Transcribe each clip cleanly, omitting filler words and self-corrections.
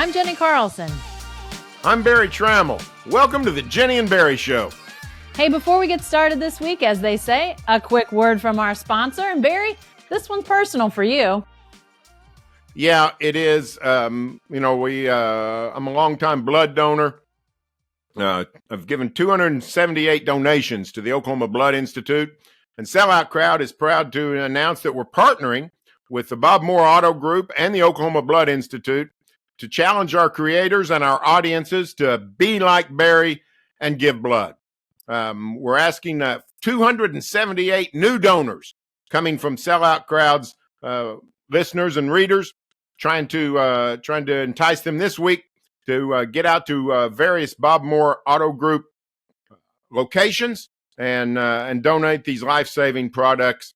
I'm Jenni Carlson. I'm Barry Tramel. Welcome to the Jenni and Berry Show. Hey, before we get started this week, as they say, a quick word from our sponsor. And Barry, this one's personal for you. Yeah, it is. I'm a longtime blood donor. I've given 278 donations to the Oklahoma Blood Institute. And Sellout Crowd is proud to announce that we're partnering with the Bob Moore Auto Group and the Oklahoma Blood Institute to challenge our creators and our audiences to be like Berry and give blood. We're asking 278 new donors coming from Sellout Crowd's listeners and readers, trying to entice them this week to get out to various Bob Moore Auto Group locations and donate these life-saving products.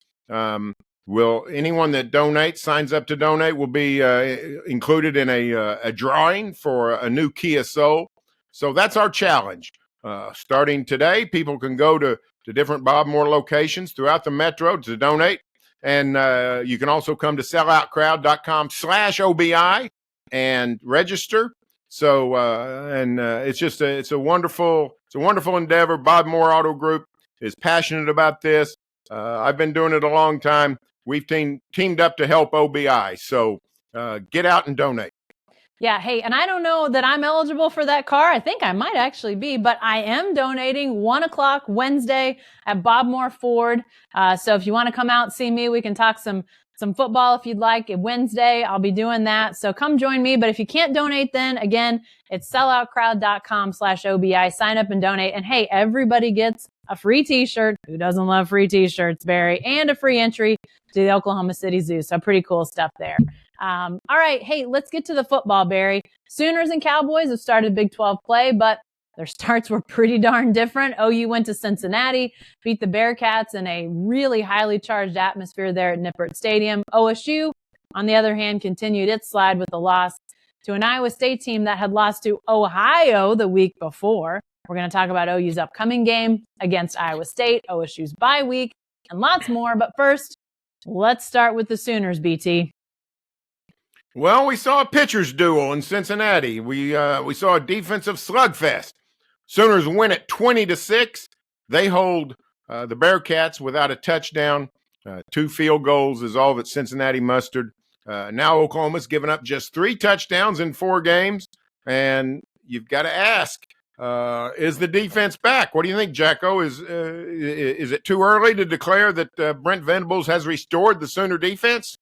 Anyone that signs up to donate will be included in a drawing for a new Kia Soul. So that's our challenge. Starting today, people can go to different Bob Moore locations throughout the metro to donate. And you can also come to selloutcrowd.com/OBI and register. So it's a wonderful endeavor. Bob Moore Auto Group is passionate about this. I've been doing it a long time. We've teamed up to help OBI. So get out and donate. Yeah, hey, and I don't know that I'm eligible for that car. I think I might actually be, but I am donating 1 o'clock Wednesday at Bob Moore Ford. So if you want to come out and see me, we can talk some football if you'd like. Wednesday, I'll be doing that. So come join me. But if you can't donate then, again, it's selloutcrowd.com/OBI. Sign up and donate. And hey, everybody gets a free t-shirt. Who doesn't love free t-shirts, Barry? And a free entry to the Oklahoma City Zoo. So pretty cool stuff there. All right. Hey, let's get to the football, Barry. Sooners and Cowboys have started Big 12 play, but their starts were pretty darn different. OU went to Cincinnati, beat the Bearcats in a really highly charged atmosphere there at Nippert Stadium. OSU, on the other hand, continued its slide with a loss to an Iowa State team that had lost to Ohio the week before. We're going to talk about OU's upcoming game against Iowa State, OSU's bye week, and lots more. But first, let's start with the Sooners, BT. Well, we saw a pitcher's duel in Cincinnati. We saw a defensive slugfest. Sooners win at 20-6. They hold the Bearcats without a touchdown. 2 field goals is all that Cincinnati mustered. Now Oklahoma's given up just 3 touchdowns in 4 games. And you've got to ask, is the defense back? What do you think, Jacko? Is it too early to declare that Brent Venables has restored the Sooner defense?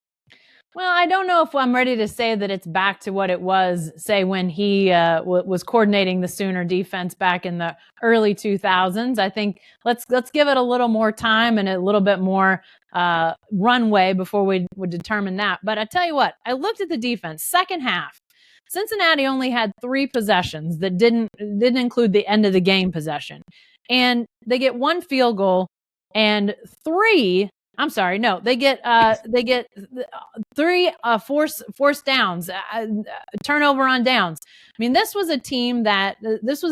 Well, I don't know if I'm ready to say that it's back to what it was, say, when he was coordinating the Sooner defense back in the early 2000s. I think let's give it a little more time and a little bit more runway before we would determine that. But I tell you what, I looked at the defense. Second half, Cincinnati only had 3 possessions that didn't include the end of the game possession, and they get 1 field goal and 3. I'm sorry. No, they get 3 forced downs, turnover on downs. I mean, this was a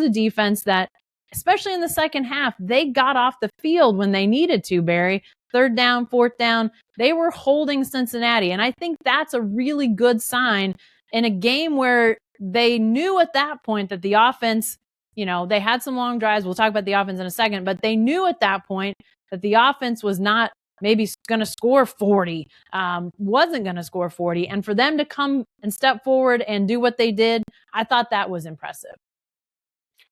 defense that, especially in the second half, they got off the field when they needed to, Barry. 3rd down, 4th down, they were holding Cincinnati. And I think that's a really good sign in a game where they knew at that point that the offense, they had some long drives. We'll talk about the offense in a second, but they knew at that point that the offense was not maybe going to score 40, wasn't going to score 40. And for them to come and step forward and do what they did, I thought that was impressive.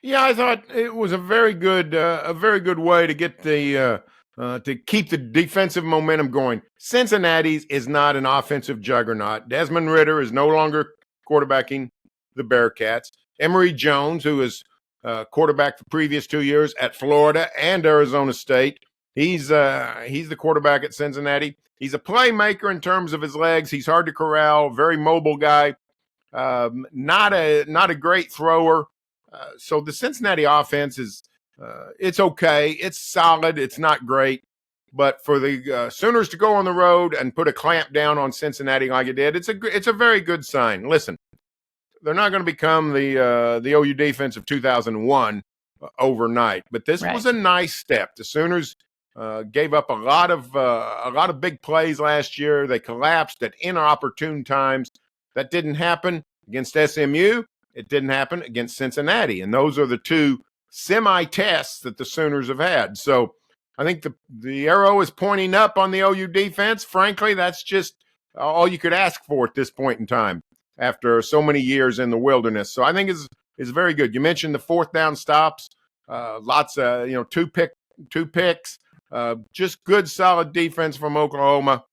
Yeah, I thought it was a very good way to get to keep the defensive momentum going. Cincinnati's is not an offensive juggernaut. Desmond Ridder is no longer quarterbacking the Bearcats. Emory Jones, who is quarterback the previous 2 years at Florida and Arizona State, He's the quarterback at Cincinnati. He's a playmaker in terms of his legs. He's hard to corral, very mobile guy, not a great thrower. So the Cincinnati offense is it's okay. It's solid. It's not great. But for the Sooners to go on the road and put a clamp down on Cincinnati like it did, it's a very good sign. Listen, they're not going to become the OU defense of 2001 overnight, but this was a nice step. The Sooners gave up a lot of big plays last year. They collapsed at inopportune times. That didn't happen against SMU. It didn't happen against Cincinnati. And those are the two semi-tests that the Sooners have had. So I think the arrow is pointing up on the OU defense. Frankly, that's just all you could ask for at this point in time after so many years in the wilderness. So I think is very good. You mentioned the fourth down stops, lots of, two picks, just good, solid defense from Oklahoma.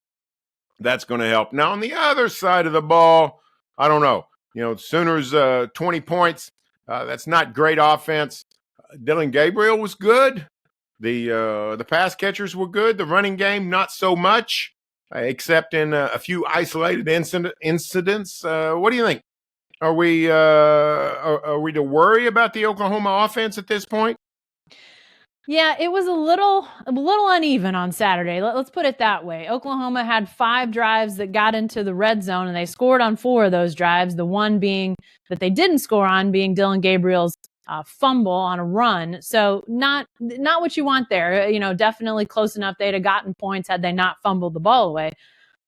That's going to help. Now, on the other side of the ball, I don't know. Sooners 20 points. That's not great offense. Dillon Gabriel was good. The pass catchers were good. The running game, not so much, except in a few isolated incidents. What do you think? Are we to worry about the Oklahoma offense at this point? Yeah, it was a little uneven on Saturday. Let's put it that way. Oklahoma had 5 drives that got into the red zone, and they scored on 4 of those drives. The one being that they didn't score on being Dillon Gabriel's fumble on a run. So not what you want there. Definitely close enough. They'd have gotten points had they not fumbled the ball away.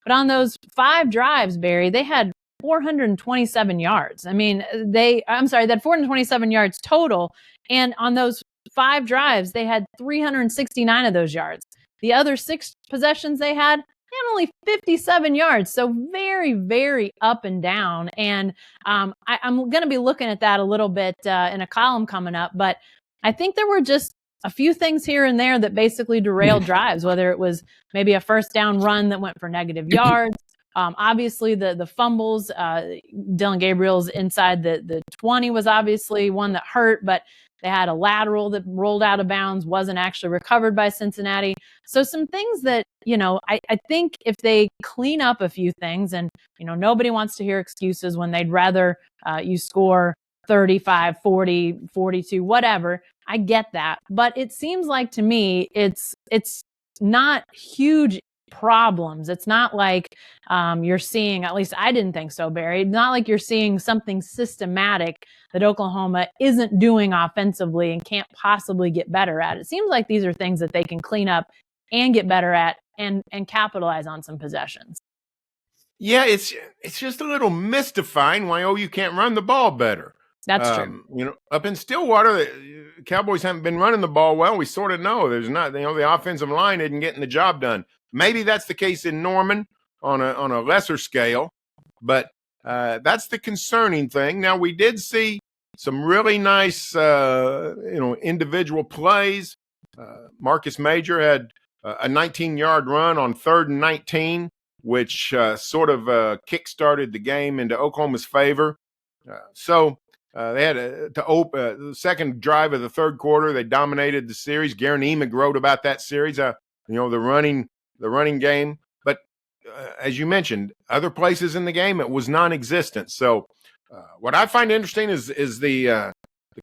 But on those 5 drives, Barry, they had 427 yards. They had 427 yards total. And on those 5 drives, they had 369 of those yards. The other 6 possessions they had only 57 yards. So very, very up and down. And I'm going to be looking at that a little bit in a column coming up. But I think there were just a few things here and there that basically derailed drives, whether it was maybe a first down run that went for negative yards. Obviously, the fumbles, Dillon Gabriel's inside the 20 was obviously one that hurt, but they had a lateral that rolled out of bounds, wasn't actually recovered by Cincinnati. So some things that, I think if they clean up a few things, and, nobody wants to hear excuses when they'd rather you score 35, 40, 42, whatever. I get that. But it seems like to me, it's not huge problems. It's not like you're seeing, at least I didn't think so, Barry. It's not like you're seeing something systematic that Oklahoma isn't doing offensively and can't possibly get better at. It seems like these are things that they can clean up and get better at and capitalize on some possessions. Yeah, it's just a little mystifying why OU can't run the ball better. That's true. Up in Stillwater, the Cowboys haven't been running the ball well. We sort of know there's not, the offensive line isn't getting the job done. Maybe that's the case in Norman on a lesser scale, but that's the concerning thing. Now, we did see some really nice, individual plays. Marcus Major had a 19-yard run on 3rd and 19, which sort of kick-started the game into Oklahoma's favor. They had the second drive of the third quarter. They dominated the series. Garen Emick wrote about that series, the running game. But as you mentioned, other places in the game, it was non-existent. So what I find interesting is the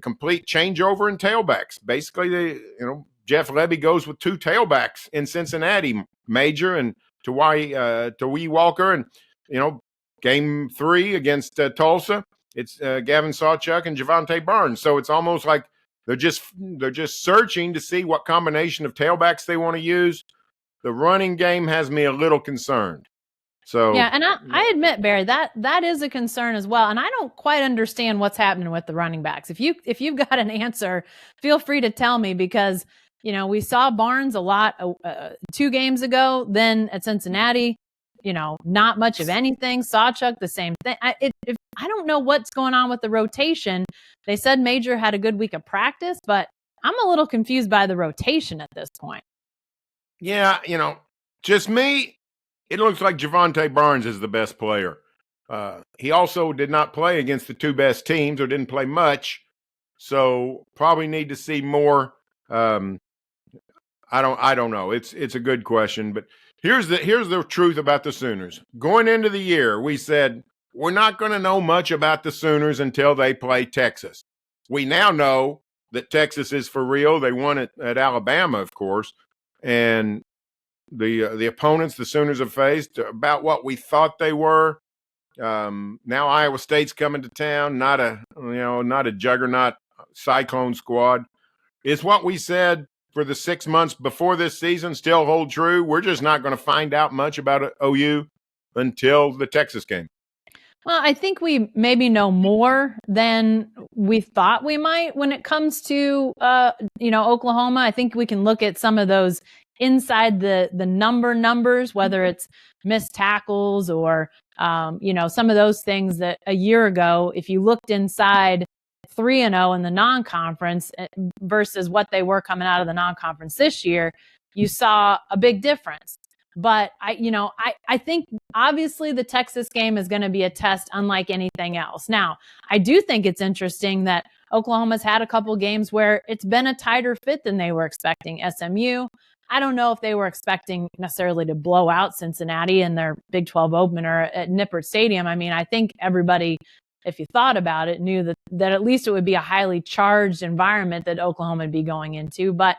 complete changeover in tailbacks. Basically, Jeff Lebby goes with 2 tailbacks in Cincinnati, Major and Tawee Walker. And, game 3 against Tulsa, it's Gavin Sawchuk and Javonte Barnes. So it's almost like they're just searching to see what combination of tailbacks they want to use. The running game has me a little concerned. So yeah, and I admit, Barry, that is a concern as well. And I don't quite understand what's happening with the running backs. If you've got an answer, feel free to tell me, because we saw Barnes a lot 2 games ago. Then at Cincinnati, not much of anything. Sawchuk, the same thing. I don't know what's going on with the rotation. They said Major had a good week of practice, but I'm a little confused by the rotation at this point. Yeah, just me, it looks like Javonte Barnes is the best player. He also did not play against the 2 best teams, or didn't play much. So probably need to see more. I don't know. It's a good question, but here's the truth about the Sooners. Going into the year, we said we're not going to know much about the Sooners until they play Texas. We now know that Texas is for real. They won it at Alabama, of course. And the opponents the Sooners have faced, about what we thought they were. Now Iowa State's coming to town, not a juggernaut Cyclone squad. Is what we said for the 6 months before this season still hold true? We're just not going to find out much about OU until the Texas game. Well, I think we maybe know more than we thought we might when it comes to, Oklahoma. I think we can look at some of those inside the numbers, whether it's missed tackles or, some of those things that a year ago, if you looked inside 3-0 in the non-conference versus what they were coming out of the non-conference this year, you saw a big difference. But I think obviously the Texas game is going to be a test unlike anything else. Now, I do think it's interesting that Oklahoma's had a couple games where it's been a tighter fit than they were expecting. SMU, I don't know if they were expecting necessarily to blow out Cincinnati in their Big 12 opener at Nippert Stadium. I mean, I think everybody, if you thought about it, knew that at least it would be a highly charged environment that Oklahoma would be going into. But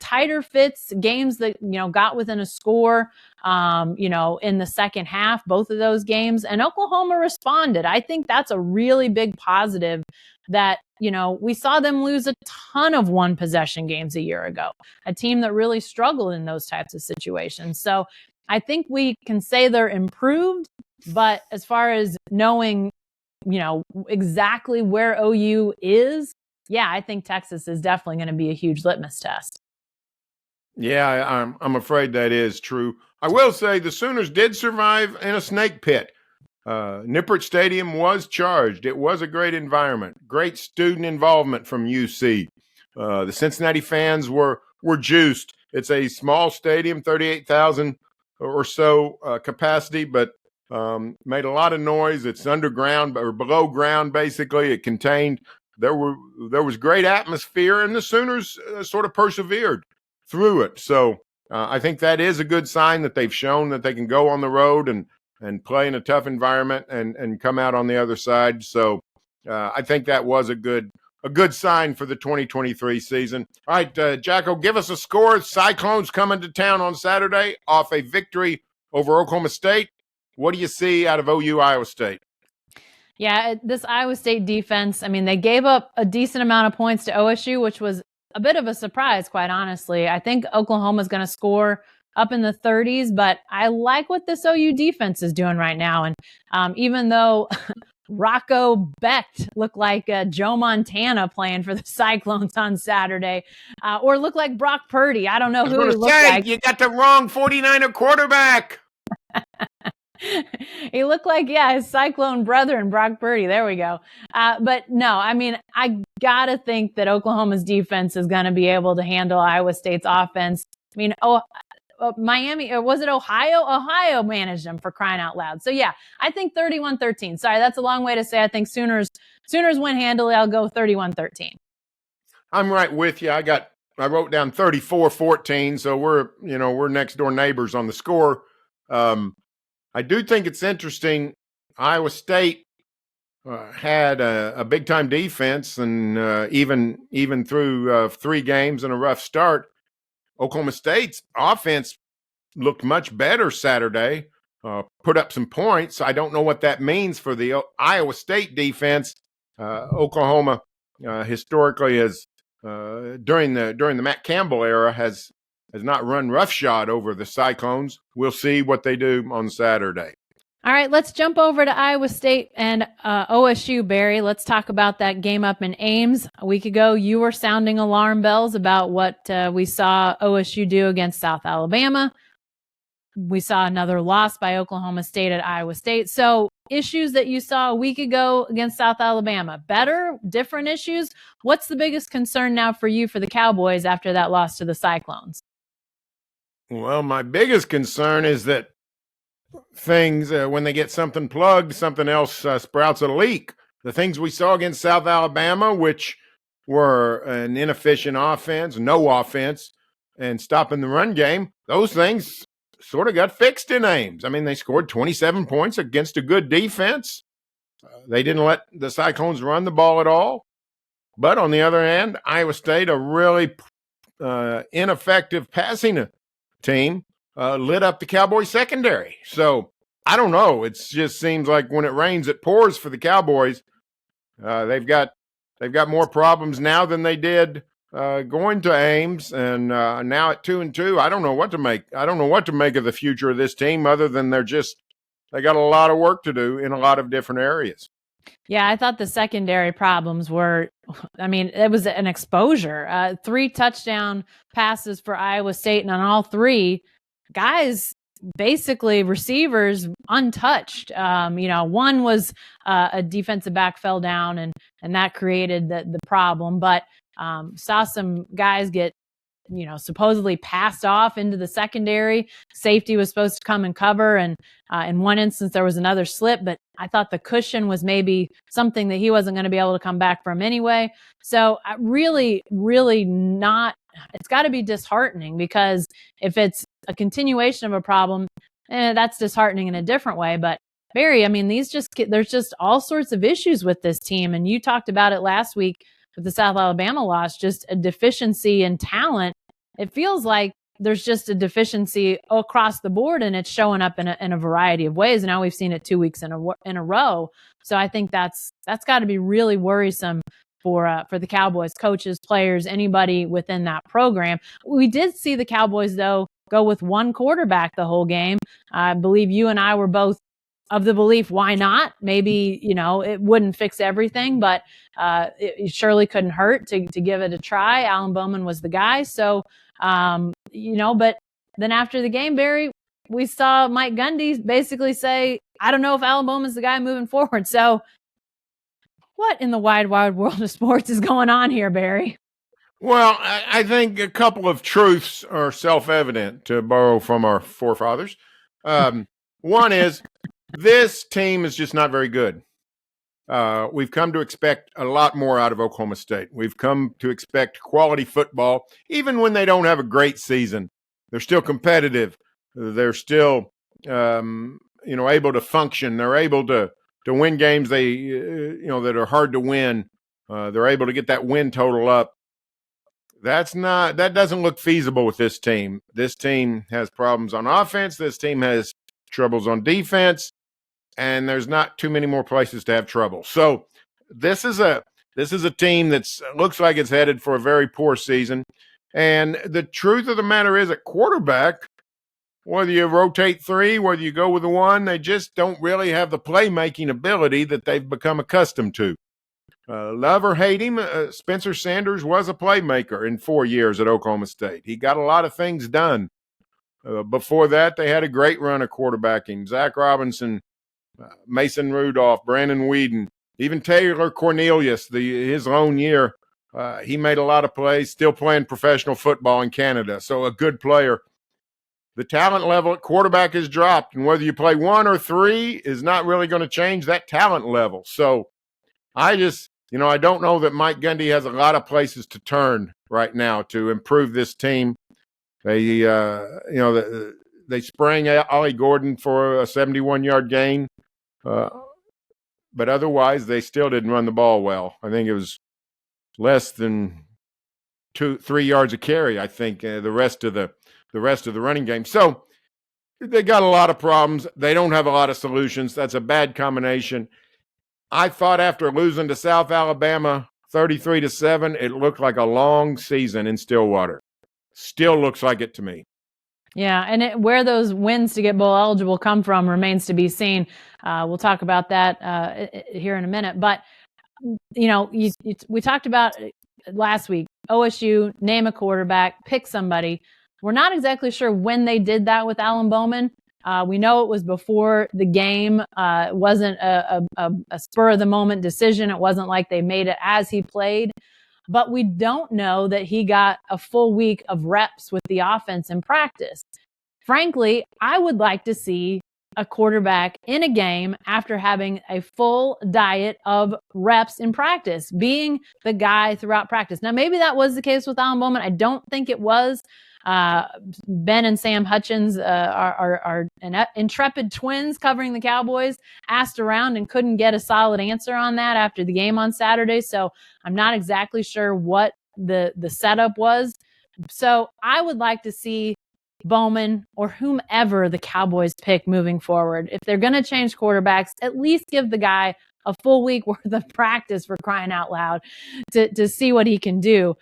tighter fits, games that, got within a score, in the second half, both of those games, and Oklahoma responded. I think that's a really big positive that, we saw them lose a ton of one possession games a year ago, a team that really struggled in those types of situations. So I think we can say they're improved, but as far as knowing, exactly where OU is, yeah, I think Texas is definitely going to be a huge litmus test. Yeah, I'm afraid that is true. I will say the Sooners did survive in a snake pit. Nippert Stadium was charged. It was a great environment, great student involvement from UC. The Cincinnati fans were juiced. It's a small stadium, 38,000 or so capacity, but made a lot of noise. It's underground or below ground, basically. It contained. There was great atmosphere, and the Sooners sort of persevered through it. So I think that is a good sign that they've shown that they can go on the road and play in a tough environment and come out on the other side. So I think that was a good sign for the 2023 season. All right, Jacko, give us a score. Cyclones coming to town on Saturday off a victory over Oklahoma State. What do you see out of OU Iowa State? Yeah, this Iowa State defense, I mean, they gave up a decent amount of points to OSU, which was a bit of a surprise, quite honestly. I think Oklahoma's going to score up in the 30s, but I like what this OU defense is doing right now. And even though Rocco Becht looked like Joe Montana playing for the Cyclones on Saturday, or looked like Brock Purdy, I don't know who he looked like. You got the wrong 49er quarterback. He looked like, his Cyclone brother and Brock Purdy. There we go. But no, I mean, I got to think that Oklahoma's defense is going to be able to handle Iowa State's offense. I mean, Miami, or was it Ohio? Ohio managed them, for crying out loud. So yeah, I think 31-13. Sorry, that's a long way to say I think Sooners win handily. I'll go 31-13. I'm right with you. I wrote down 34-14. So we're next door neighbors on the score. I do think it's interesting. Iowa State had a big time defense, and even through 3 games and a rough start, Oklahoma State's offense looked much better Saturday. Put up some points. I don't know what that means for the Iowa State defense. Oklahoma historically has during the Matt Campbell era has not run roughshod over the Cyclones. We'll see what they do on Saturday. All right, let's jump over to Iowa State and OSU, Barry. Let's talk about that game up in Ames. A week ago, you were sounding alarm bells about what we saw OSU do against South Alabama. We saw another loss by Oklahoma State at Iowa State. So issues that you saw a week ago against South Alabama, better, different issues? What's the biggest concern now for you for the Cowboys after that loss to the Cyclones? Well, my biggest concern is that things, when they get something plugged, something else sprouts a leak. The things we saw against South Alabama, which were an inefficient offense, no offense, and stopping the run game, those things sort of got fixed in Ames. I mean, they scored 27 points against a good defense. They didn't let the Cyclones run the ball at all. But on the other hand, Iowa State, a really ineffective passing team, lit up the Cowboys secondary. So I don't know. It just seems like when it rains, it pours for the Cowboys. They've got more problems now than they did going to Ames, and now at 2-2, I don't know what to make. I don't know what to make of the future of this team, other than they're just they got a lot of work to do in a lot of different areas. Yeah, I thought the secondary problems were, it was an exposure. 3 touchdown passes for Iowa State, and on all 3, guys, basically receivers untouched. One was a defensive back fell down, and that created the problem. But saw some guys get supposedly passed off into the secondary. Safety was supposed to come and cover, and in one instance there was another slip, but I thought the cushion was maybe something that he wasn't going to be able to come back from anyway. So really, really not. It's got to be disheartening, because if it's a continuation of a problem, that's disheartening in a different way. But Berry, there's just all sorts of issues with this team, and you talked about it last week with the South Alabama loss, just a deficiency in talent. It feels like there's just a deficiency across the board, and it's showing up in a variety of ways. Now we've seen it 2 weeks in a row. So I think that's got to be really worrisome for the Cowboys, coaches, players, anybody within that program. We did see the Cowboys, though, go with one quarterback the whole game. I believe you and I were both of the belief, why not? Maybe, it wouldn't fix everything, but it surely couldn't hurt to give it a try. Alan Bowman was the guy. So, but then after the game, Berry, we saw Mike Gundy basically say, I don't know if Alan Bowman's the guy moving forward. So what in the wide world of sports is going on here, Berry? Well, I think a couple of truths are self-evident, to borrow from our forefathers. One is, this team is just not very good. We've come to expect a lot more out of Oklahoma State. We've come to expect quality football. Even when they don't have a great season, they're still competitive. They're still, able to function. They're able to win games that are hard to win. They're able to get that win total up. That doesn't look feasible with this team. This team has problems on offense. This team has troubles on defense. And there's not too many more places to have trouble. So this is a team that looks like it's headed for a very poor season. And the truth of the matter is, at quarterback, whether you rotate 3, whether you go with the 1, they just don't really have the playmaking ability that they've become accustomed to. Love or hate him, Spencer Sanders was a playmaker in 4 years at Oklahoma State. He got a lot of things done. Before that, they had a great run of quarterbacking. Zach Robinson, Mason Rudolph, Brandon Whedon, even Taylor Cornelius, his own year, he made a lot of plays, still playing professional football in Canada, so a good player. The talent level at quarterback has dropped, and whether you play 1 or 3 is not really going to change that talent level. So I just, I don't know that Mike Gundy has a lot of places to turn right now to improve this team. They, they sprang Ollie Gordon for a 71-yard gain. But otherwise, they still didn't run the ball well. I think it was less than 2-3 yards a carry. I think the rest of the running game. So they got a lot of problems. They don't have a lot of solutions. That's a bad combination. I thought after losing to South Alabama 33-7, it looked like a long season in Stillwater. Still looks like it to me. Yeah, and where those wins to get bowl eligible come from remains to be seen. We'll talk about that here in a minute. But, we talked about last week, OSU, name a quarterback, pick somebody. We're not exactly sure when they did that with Alan Bowman. We know it was before the game. It wasn't a spur-of-the-moment decision. It wasn't like they made it as he played. But we don't know that he got a full week of reps with the offense in practice. Frankly, I would like to see a quarterback in a game after having a full diet of reps in practice, being the guy throughout practice. Now, maybe that was the case with Alan Bowman. I don't think it was. Ben and Sam Hutchins are intrepid twins covering the Cowboys, asked around and couldn't get a solid answer on that after the game on Saturday. So I'm not exactly sure what the setup was. So I would like to see Bowman or whomever the Cowboys pick moving forward. If they're going to change quarterbacks, at least give the guy a full week worth of practice, for crying out loud, to see what he can do.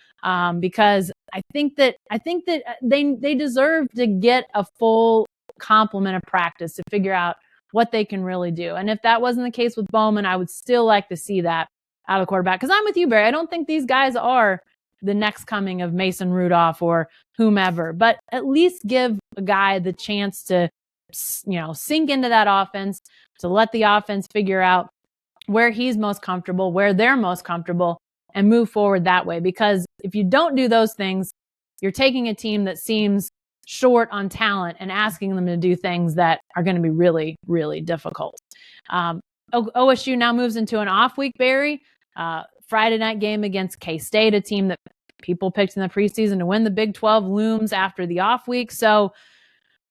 Because I think that they deserve to get a full complement of practice to figure out what they can really do. And if that wasn't the case with Bowman, I would still like to see that out of the quarterback. Because I'm with you, Barry. I don't think these guys are the next coming of Mason Rudolph or whomever, but at least give a guy the chance to, sink into that offense, to let the offense figure out where he's most comfortable, where they're most comfortable, and move forward that way. Because if you don't do those things, you're taking a team that seems short on talent and asking them to do things that are going to be really, really difficult. OSU now moves into an off week, Barry. Friday night game against K-State, a team that people picked in the preseason to win the Big 12 looms after the off week. So,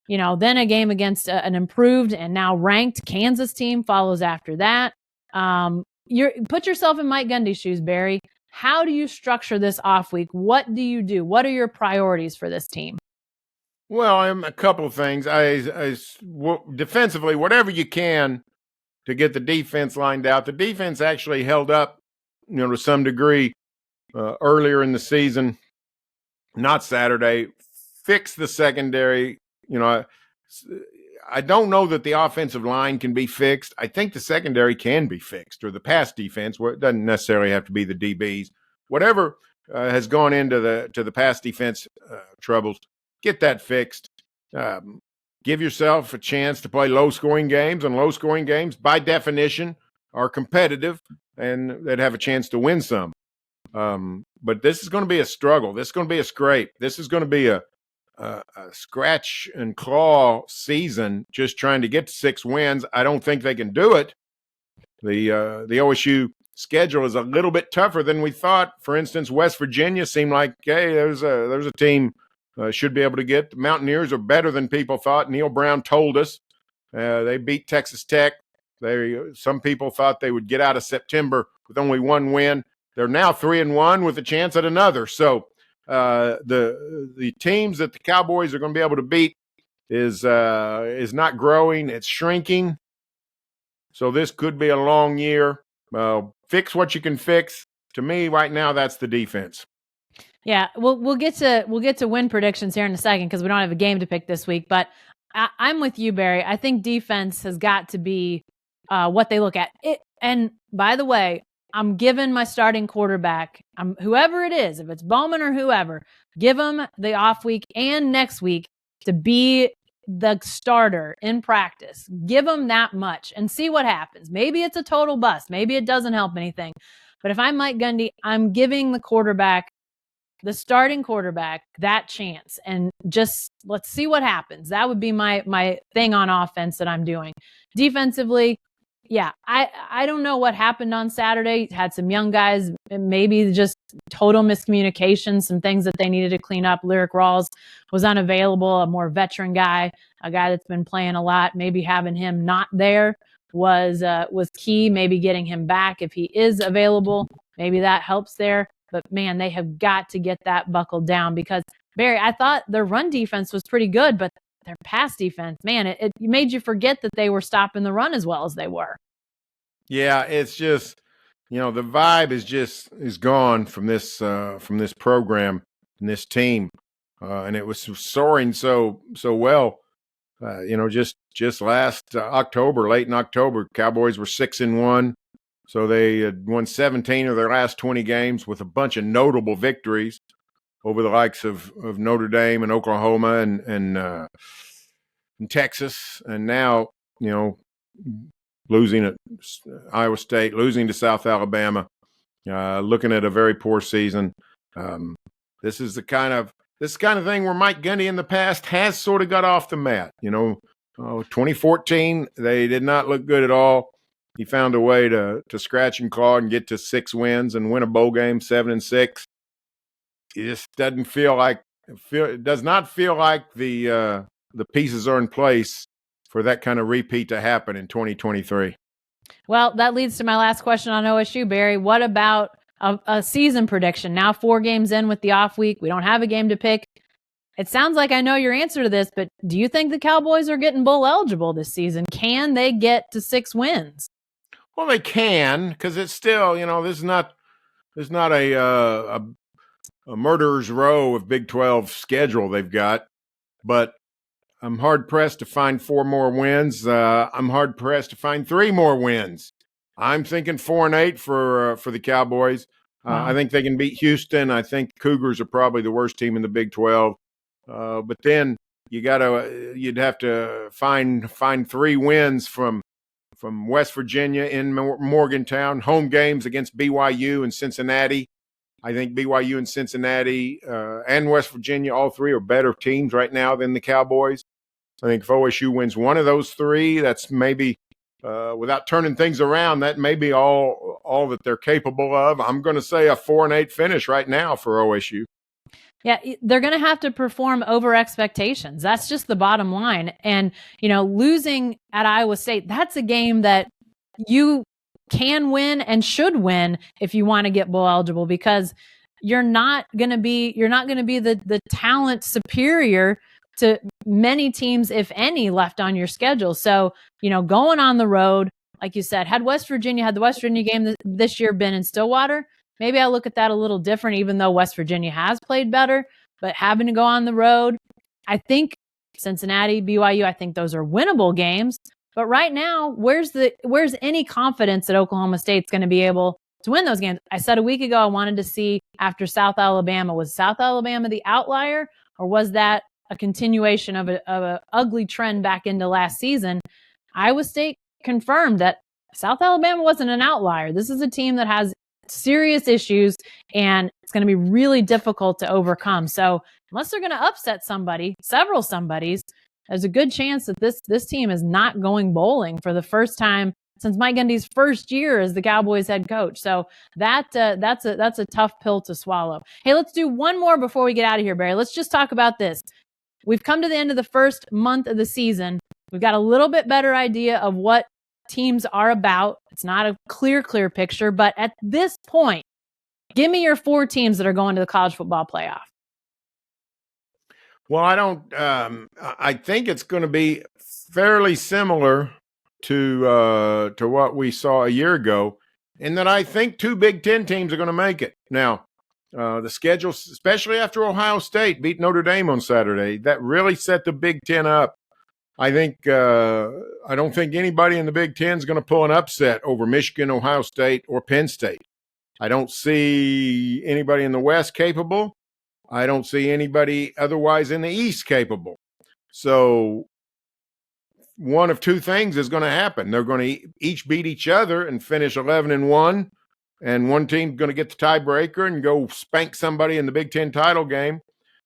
then a game against an improved and now ranked Kansas team follows after that. Put yourself in Mike Gundy's shoes, Barry. How do you structure this off week? What do you do? What are your priorities for this team? Well, a couple of things. Defensively, whatever you can to get the defense lined out. The defense actually held up, to some degree earlier in the season, not Saturday. Fix the secondary. I don't know that the offensive line can be fixed. I think the secondary can be fixed, or the pass defense, where it doesn't necessarily have to be the DBs. Whatever has gone into the pass defense troubles, get that fixed. Give yourself a chance to play low-scoring games, and low-scoring games, by definition, are competitive, and they'd have a chance to win some. But this is going to be a struggle. This is going to be a scrape. This is going to be a scratch and claw season, just trying to get to 6 wins. I don't think they can do it. The OSU schedule is a little bit tougher than we thought. For instance, West Virginia seemed like, hey, there's a team should be able to get. The Mountaineers are better than people thought. Neil Brown told us they beat Texas Tech. Some people thought they would get out of September with only 1 win. They're now 3-1 with a chance at another. So the teams that the Cowboys are going to be able to beat is not growing; it's shrinking. So this could be a long year. Fix what you can fix. To me, right now, that's the defense. Yeah, we'll get to win predictions here in a second because we don't have a game to pick this week. But I'm with you, Barry. I think defense has got to be what they look at. And by the way, I'm giving my starting quarterback, whoever it is, if it's Bowman or whoever, give him the off week and next week to be the starter in practice. Give him that much and see what happens. Maybe it's a total bust. Maybe it doesn't help anything. But if I'm Mike Gundy, I'm giving the starting quarterback, that chance. And just let's see what happens. That would be my thing on offense that I'm doing. Defensively, yeah, I don't know what happened on Saturday. Had some young guys, maybe just total miscommunication, some things that they needed to clean up. Lyric Rawls was unavailable, a more veteran guy, a guy that's been playing a lot. Maybe having him not there was key. Maybe getting him back if he is available, maybe that helps there. But man, they have got to get that buckled down because, Barry, I thought their run defense was pretty good, but their pass defense, man, it made you forget that they were stopping the run as well as they were. Yeah, it's just, the vibe is gone from this program and this team, and it was soaring so well. Just last October, late in October, Cowboys were 6-1, so they had won 17 of their last 20 games with a bunch of notable victories over the likes of Notre Dame and Oklahoma and Texas, and now losing at Iowa State, losing to South Alabama, looking at a very poor season. This is the kind of thing where Mike Gundy in the past has sort of got off the mat. 2014 they did not look good at all. He found a way to scratch and claw and get to 6 wins and win a bowl game, 7-6. It just doesn't feel like it does not feel like the pieces are in place for that kind of repeat to happen in 2023. Well, that leads to my last question on OSU, Barry. What about a season prediction? Now 4 games in with the off week. We don't have a game to pick. It sounds like I know your answer to this, but do you think the Cowboys are getting bowl eligible this season? Can they get to 6 wins? Well, they can, because it's still, there's not a murderer's row of Big 12 schedule they've got, but I'm hard pressed to find 4 more wins. I'm hard pressed to find 3 more wins. I'm thinking 4-8 for the Cowboys. Wow. I think they can beat Houston. I think Cougars are probably the worst team in the Big 12. But then you'd have to find 3 wins from West Virginia in Morgantown, home games against BYU and Cincinnati. I think BYU and Cincinnati and West Virginia, all 3 are better teams right now than the Cowboys. I think if OSU wins one of those 3, that's maybe, without turning things around, that may be all that they're capable of. I'm going to say a 4-8 finish right now for OSU. Yeah, they're going to have to perform over expectations. That's just the bottom line. And, losing at Iowa State, that's a game that you can win and should win if you want to get bowl eligible, because you're not going to be the talent superior to many teams, if any, left on your schedule. So, going on the road, like you said, had the West Virginia game this year been in Stillwater, maybe I look at that a little different, even though West Virginia has played better. But having to go on the road, I think Cincinnati, BYU, I think those are winnable games. But right now, where's any confidence that Oklahoma State's going to be able to win those games? I said a week ago I wanted to see after South Alabama, was South Alabama the outlier, or was that a continuation of a ugly trend back into last season? Iowa State confirmed that South Alabama wasn't an outlier. This is a team that has serious issues, and it's going to be really difficult to overcome. So unless they're going to upset several somebodies, there's a good chance that this team is not going bowling for the first time since Mike Gundy's first year as the Cowboys head coach. So that's a tough pill to swallow. Hey, let's do one more before we get out of here, Barry. Let's just talk about this. We've come to the end of the first month of the season. We've got a little bit better idea of what teams are about. It's not a clear picture, but at this point, give me your 4 teams that are going to the college football playoff. Well, I think it's going to be fairly similar to what we saw a year ago, in that I think 2 Big Ten teams are going to make it. Now, the schedule, especially after Ohio State beat Notre Dame on Saturday, that really set the Big Ten up. I don't think anybody in the Big Ten is going to pull an upset over Michigan, Ohio State, or Penn State. I don't see anybody in the West capable. I don't see anybody otherwise in the East capable. So one of 2 things is going to happen. They're going to each beat each other and finish 11-1, and one team's going to get the tiebreaker and go spank somebody in the Big Ten title game.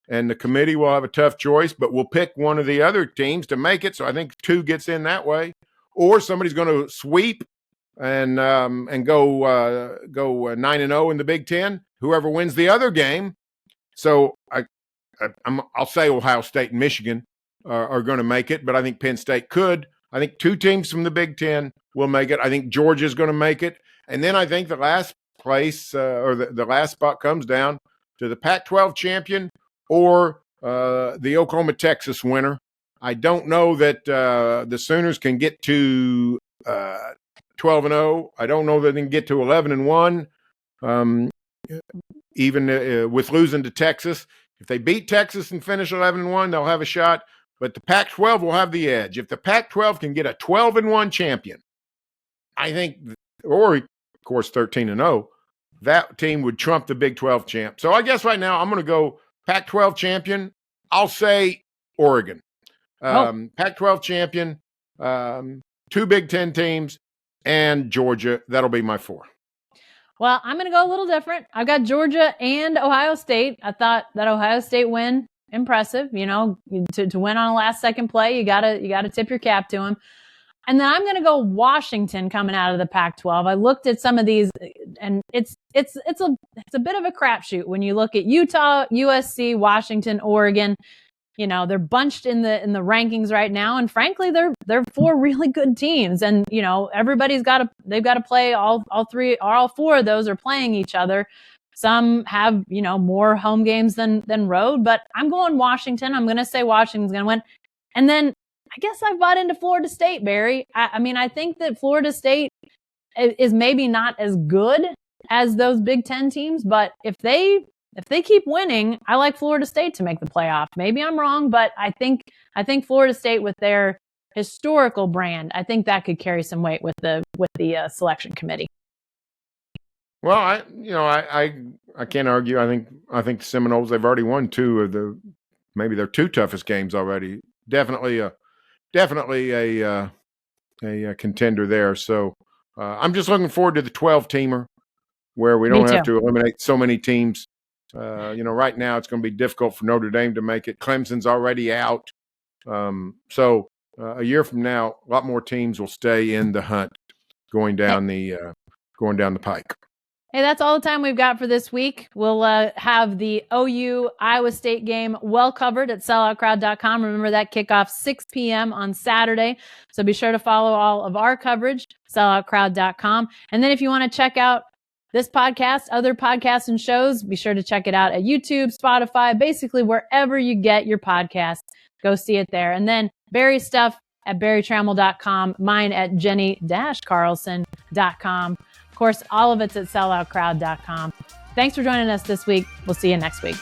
And the committee will have a tough choice, but we'll pick one of the other teams to make it. So I think 2 gets in that way, or somebody's going to sweep and go 9-0 in the Big Ten. Whoever wins the other game. So I'll say Ohio State and Michigan are going to make it, but I think Penn State could. I think 2 teams from the Big Ten will make it. I think Georgia's going to make it, and then I think the last place or the last spot comes down to the Pac-12 champion or the Oklahoma-Texas winner. I don't know that the Sooners can get to 12-0. I don't know that they can get to 11-1. Even with losing to Texas. If they beat Texas and finish 11-1, they'll have a shot. But the Pac-12 will have the edge. If the Pac-12 can get a 12-1 champion, I think, or of course 13-0, that team would trump the Big 12 champ. So I guess right now I'm going to go Pac-12 champion. I'll say Oregon. Pac-12 champion, 2 Big Ten teams, and Georgia. That'll be my 4. Well, I'm going to go a little different. I've got Georgia and Ohio State. I thought that Ohio State win, impressive. To win on a last-second play, you gotta tip your cap to them. And then I'm going to go Washington coming out of the Pac-12. I looked at some of these, and it's a bit of a crapshoot when you look at Utah, USC, Washington, Oregon. They're bunched in the rankings right now, and frankly, they're 4 really good teams. And everybody's they've got to play all 4 of those are playing each other. Some have more home games than road, but I'm going Washington. I'm going to say Washington's going to win, and then I guess I've bought into Florida State, Barry. I think that Florida State is maybe not as good as those Big Ten teams, but if they if they keep winning, I like Florida State to make the playoff. Maybe I'm wrong, but I think Florida State, with their historical brand, I think that could carry some weight with the selection committee. Well, I can't argue. I think the Seminoles, they've already won maybe their two toughest games already. Definitely a contender there. So I'm just looking forward to the 12-teamer where we don't have to eliminate so many teams. Right now it's going to be difficult for Notre Dame to make it. Clemson's already out. So a year from now, a lot more teams will stay in the hunt going down the pike. Hey, that's all the time we've got for this week. We'll have the OU Iowa State game well covered at selloutcrowd.com. Remember that kickoff 6 p.m. on Saturday. So be sure to follow all of our coverage, selloutcrowd.com. And then if you want to check out this podcast, other podcasts and shows, be sure to check it out at YouTube, Spotify, basically wherever you get your podcasts. Go see it there. And then Berry's stuff at berrytramel.com, mine at jenni-carlson.com. Of course, all of it's at selloutcrowd.com. Thanks for joining us this week. We'll see you next week.